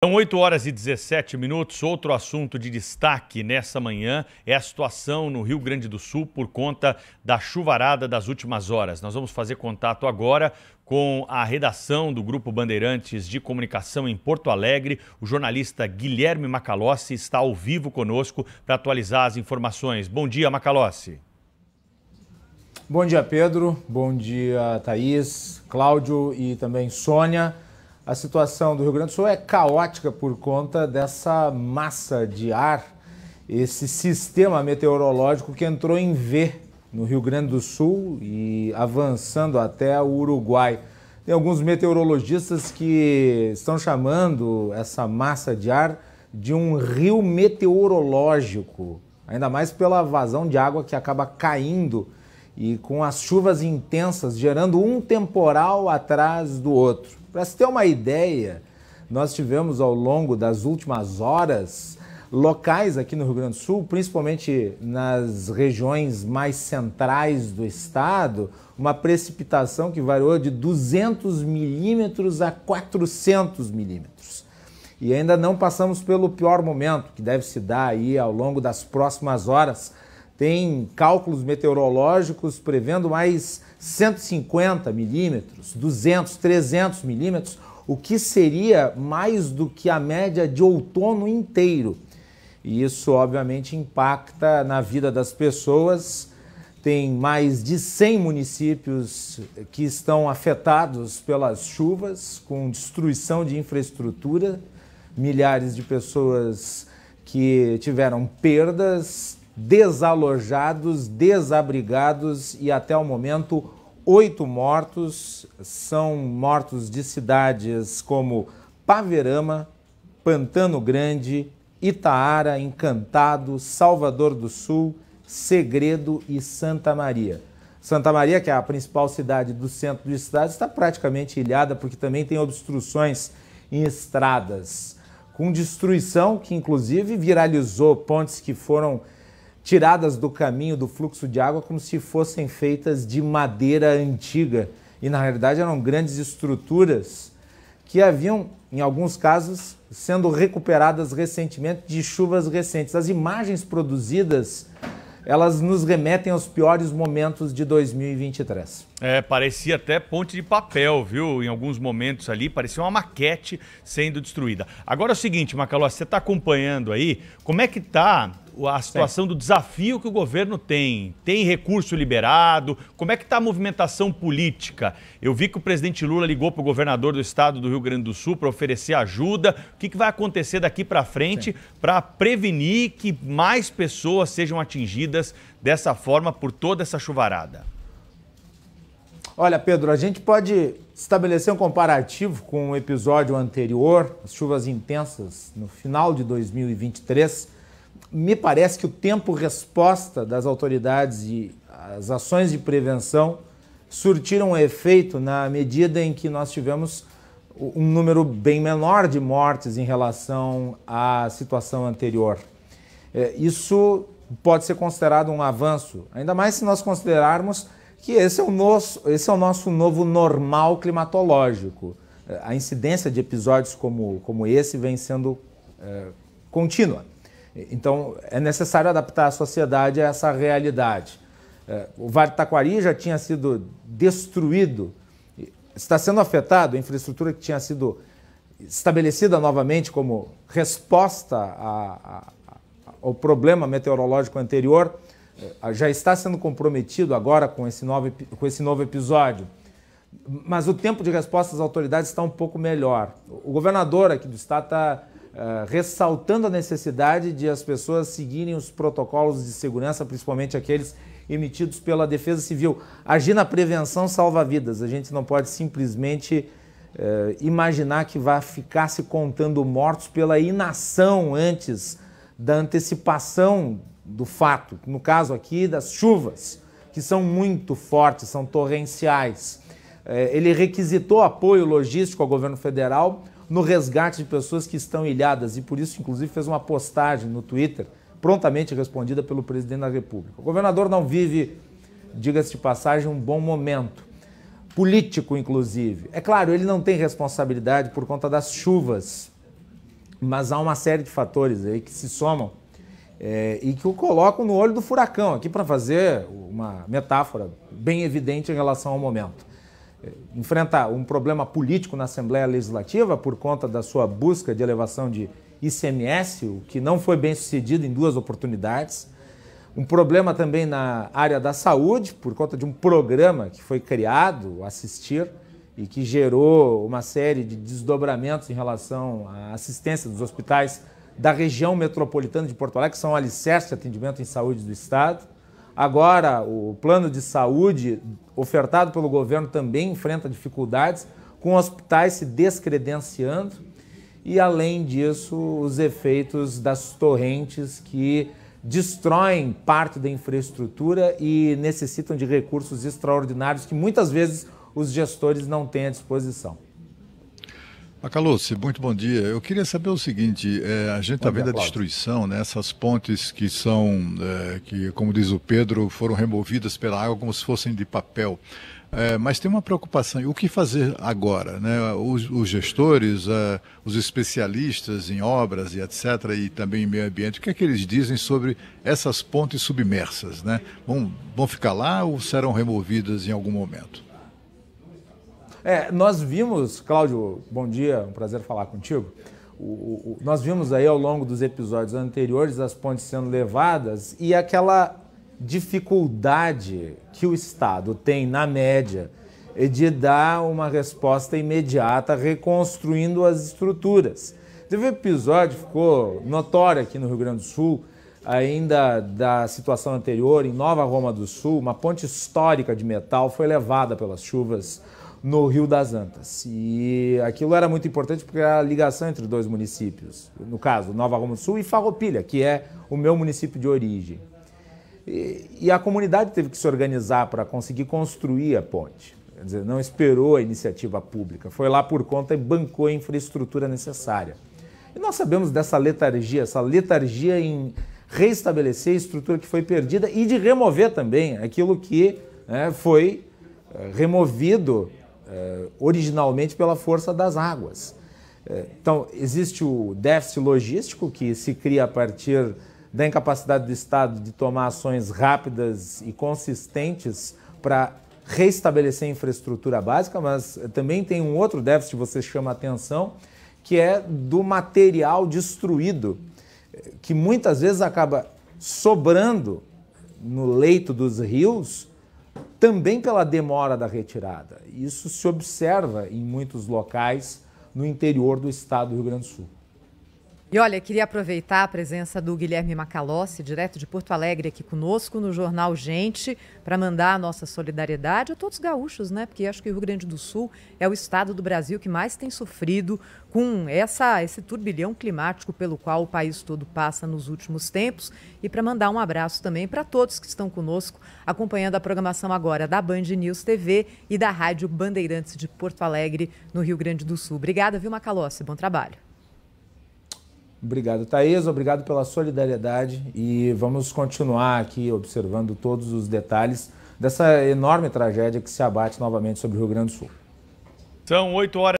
São 8 horas e 17 minutos. Outro assunto de destaque nessa manhã é a situação no Rio Grande do Sul por conta da chuvarada das últimas horas. Nós vamos fazer contato agora com a redação do Grupo Bandeirantes de Comunicação em Porto Alegre. O jornalista Guilherme Macalossi está ao vivo conosco para atualizar as informações. Bom dia, Macalossi. Bom dia, Pedro. Bom dia, Thaís, Cláudio e também Sônia. A situação do Rio Grande do Sul é caótica por conta dessa massa de ar, esse sistema meteorológico que entrou em V no Rio Grande do Sul e avançando até o Uruguai. Tem alguns meteorologistas que estão chamando essa massa de ar de um rio meteorológico, ainda mais pela vazão de água que acaba caindo e com as chuvas intensas, gerando um temporal atrás do outro. Para se ter uma ideia, nós tivemos ao longo das últimas horas locais aqui no Rio Grande do Sul, principalmente nas regiões mais centrais do estado, uma precipitação que variou de 200 milímetros a 400 milímetros. E ainda não passamos pelo pior momento, que deve se dar aí ao longo das próximas horas. Tem cálculos meteorológicos prevendo mais 150 milímetros, 200, 300 milímetros, o que seria mais do que a média de outono inteiro. E isso, obviamente, impacta na vida das pessoas. Tem mais de 100 municípios que estão afetados pelas chuvas, com destruição de infraestrutura, milhares de pessoas que tiveram perdas, desalojados, desabrigados e até o momento 8 mortos. São mortos de cidades como Paverama, Pantano Grande, Itaara, Encantado, Salvador do Sul, Segredo e Santa Maria. Santa Maria, que é a principal cidade do centro do estado, está praticamente ilhada porque também tem obstruções em estradas, com destruição que inclusive viralizou pontes que foram tiradas do caminho do fluxo de água como se fossem feitas de madeira antiga. E na realidade eram grandes estruturas que haviam, em alguns casos, sendo recuperadas recentemente de chuvas recentes. As imagens produzidas, elas nos remetem aos piores momentos de 2023. Parecia até ponte de papel, viu? Em alguns momentos ali, parecia uma maquete sendo destruída. Agora é o seguinte, Macalossi, você está acompanhando aí, como é que está a situação do desafio que o governo tem? Tem recurso liberado? Como é que está a movimentação política? Eu vi que o presidente Lula ligou para o governador do estado do Rio Grande do Sul para oferecer ajuda. O que vai acontecer daqui para frente para prevenir que mais pessoas sejam atingidas dessa forma por toda essa chuvarada? Olha, Pedro, a gente pode estabelecer um comparativo com o episódio anterior, as chuvas intensas no final de 2023. Me parece que o tempo-resposta das autoridades e as ações de prevenção surtiram efeito na medida em que nós tivemos um número bem menor de mortes em relação à situação anterior. Isso pode ser considerado um avanço, ainda mais se nós considerarmos que esse é o nosso novo normal climatológico. A incidência de episódios como esse vem sendo contínua. Então, é necessário adaptar a sociedade a essa realidade. O Vale do Taquari já tinha sido destruído, está sendo afetado, a infraestrutura que tinha sido estabelecida novamente como resposta ao problema meteorológico anterior, já está sendo comprometido agora com esse novo episódio. Mas o tempo de resposta das autoridades está um pouco melhor. O governador aqui do estado está ressaltando a necessidade de as pessoas seguirem os protocolos de segurança, principalmente aqueles emitidos pela Defesa Civil. Agir na prevenção salva vidas. A gente não pode simplesmente imaginar que vai ficar se contando mortos pela inação antes da antecipação do fato. No caso aqui, das chuvas, que são muito fortes, são torrenciais. Ele requisitou apoio logístico ao governo federal no resgate de pessoas que estão ilhadas e por isso, inclusive, fez uma postagem no Twitter, prontamente respondida pelo presidente da República. O governador não vive, diga-se de passagem, um bom momento. político, inclusive. É claro, ele não tem responsabilidade por conta das chuvas mas há uma série de fatores aí que se somam e que o colocam no olho do furacão, aqui para fazer uma metáfora bem evidente em relação ao momento. Enfrenta um problema político na Assembleia Legislativa por conta da sua busca de elevação de ICMS, o que não foi bem sucedido em 2 oportunidades. Um problema também na área da saúde, por conta de um programa que foi criado, o Assistir, e que gerou uma série de desdobramentos em relação à assistência dos hospitais da região metropolitana de Porto Alegre, que são alicerces de atendimento em saúde do Estado. Agora, o plano de saúde ofertado pelo governo também enfrenta dificuldades, com hospitais se descredenciando e, além disso, os efeitos das torrentes que destroem parte da infraestrutura e necessitam de recursos extraordinários que muitas vezes os gestores não têm à disposição. Macalossi, muito bom dia. Eu queria saber o seguinte, a gente está vendo a destruição, né? Essas pontes que são, que, como diz o Pedro, foram removidas pela água como se fossem de papel. Mas tem uma preocupação, o que fazer agora, né? Os gestores, os especialistas em obras e etc., e também em meio ambiente, o que é que eles dizem sobre essas pontes submersas, né? Vão ficar lá ou serão removidas em algum momento? Nós vimos, Cláudio, bom dia, um prazer falar contigo. Nós vimos aí ao longo dos episódios anteriores as pontes sendo levadas e aquela dificuldade que o Estado tem, na média, de dar uma resposta imediata reconstruindo as estruturas. Teve um episódio que ficou notório aqui no Rio Grande do Sul, ainda da situação anterior, em Nova Roma do Sul, uma ponte histórica de metal foi levada pelas chuvas no Rio das Antas. E aquilo era muito importante porque era a ligação entre 2 municípios, no caso, Nova Roma do Sul e Farroupilha, que é o meu município de origem. E a comunidade teve que se organizar para conseguir construir a ponte. Quer dizer, não esperou a iniciativa pública, foi lá por conta e bancou a infraestrutura necessária. E nós sabemos dessa letargia, essa letargia em reestabelecer a estrutura que foi perdida e de remover também aquilo que foi removido originalmente pela força das águas. Então, existe o déficit logístico que se cria a partir da incapacidade do Estado de tomar ações rápidas e consistentes para reestabelecer a infraestrutura básica, mas também tem um outro déficit que você chama a atenção, que é do material destruído, que muitas vezes acaba sobrando no leito dos rios, também pela demora da retirada. Isso se observa em muitos locais no interior do estado do Rio Grande do Sul. E olha, queria aproveitar a presença do Guilherme Macalossi, direto de Porto Alegre, aqui conosco no Jornal Gente, para mandar a nossa solidariedade a todos os gaúchos, né? Porque acho que o Rio Grande do Sul é o estado do Brasil que mais tem sofrido com esse turbilhão climático pelo qual o país todo passa nos últimos tempos. E para mandar um abraço também para todos que estão conosco, acompanhando a programação agora da Band News TV e da Rádio Bandeirantes de Porto Alegre, no Rio Grande do Sul. Obrigada, viu, Macalossi? Bom trabalho. Obrigado, Thaís. Obrigado pela solidariedade e vamos continuar aqui observando todos os detalhes dessa enorme tragédia que se abate novamente sobre o Rio Grande do Sul. São 8 horas.